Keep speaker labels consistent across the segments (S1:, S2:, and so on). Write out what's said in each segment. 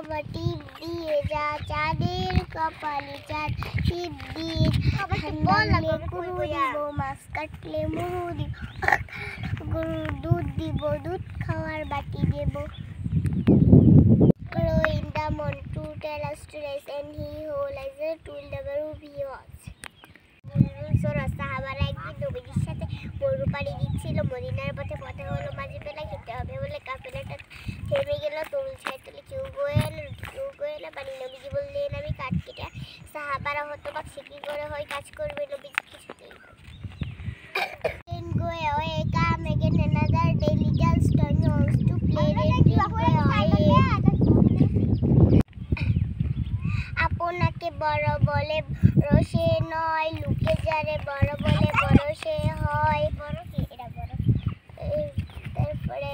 S1: বাবা টিপ দিয়ে যা চাঁদের কপালে চাঁদ টিপ দিয়ে গরু দিব মাছ কাটলে মুরু দিব গরু দুধ দিব দুধ খাওয়ার বাটি দেব in the moon to tell us to rise and he who lies there to the very be was সাহাবারা একদিন নবীর সাথে মরু পাড়ি দিচ্ছিল মদিনার পথে পথে হলো মাঝে বেলা খেতে হবে বলে কাফেলাটা থেমে গেল তরুণ ছাইতলে কেউ গোয়েল পানি নবীজি বললেন আমি কাঠ কেটে সাহাবারা হতবাক সে কি করে হয় কাজ করবে নবীজি কিছুতেই go away come again another daily girls turn on to play আপনাকে বড় বলে রসে নয় লুকে যারে বড় বলে বড় সে হয় বড় কি এটা বড় তারপরে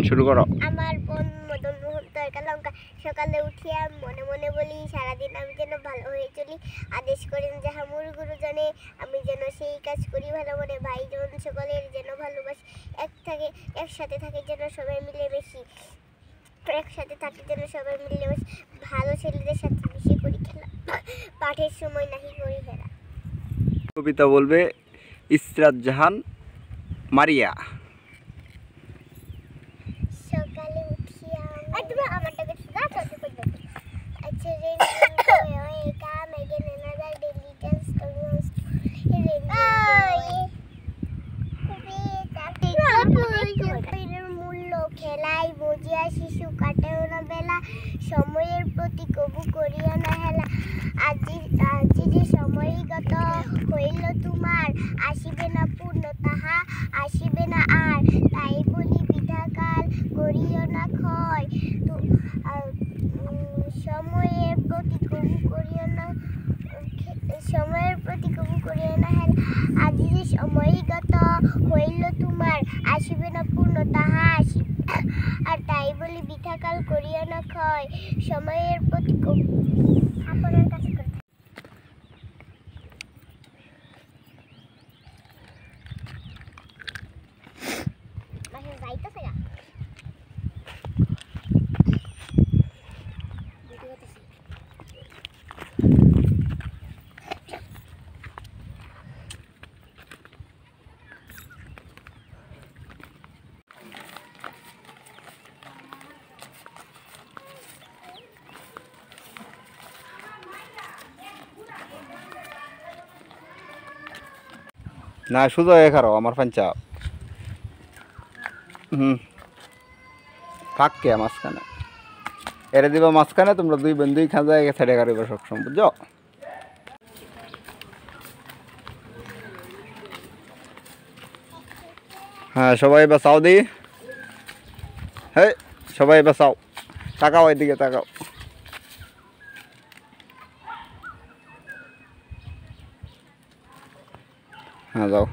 S2: শুরু করো
S1: আমার বোন মদন মোহন তরকা লঙ্কা সকালে উঠিয়া মনে মনে বলি সারাদিন আমি যেন ভালো হয়ে চলি আদেশ করেন যাহা মূল গুরুজনে আমি যেন সেই কাজ করি ভালো মনে ভাই বোন সকলের যেন ভালোবাসি একসাথে থাকে যেন সবাই মিলে বেশি একসাথে থাকে যেন সবাই মিলে বেশি ভালো ছেলেদের সাথে বেশি করি খেলা পাঠের সময় নাহি করি হেরা
S2: কবিতা বলবে ইসরাত জাহান মারিয়া
S1: সকালে উঠিয়া তুমি আমারটা কিছু দাও তো আচ্ছা rain come again another daily dance today মূল্য খেলাই বুঝিয়া শিশু কাটেও না বেলা সময়ের প্রতি কবু করিও না হেলা আজি যে সময়ই গত হইল তোমার আসিবে না পূর্ণ তাহা আসিবে না আর তাই বলি বিধাকাল করিও না ক্ষয় সময়ের প্রতি কবু করিও না হেলা আজি যে সময়ই গত হইল তোমার আসিবে না পূর্ণ তাহা আসিবে আর তাই বলি বিধাকাল করিও না ক্ষয় সময়ের প্রতি আপনার কাছে
S2: না শুধু এখারো আমার পাঞ্চাব ফাঁককে মাঝখানে এরে দিবা মাঝখানে তোমরা দুই বন্ধুই খাঁজা ছেড়ে গাড়ি সবসময় বুঝছো হ্যাঁ সবাই বাঁচাও দি হ্যাঁ সবাই বাঁচাও তাকাও এদিকে তাকাও হ্যাঁ যাও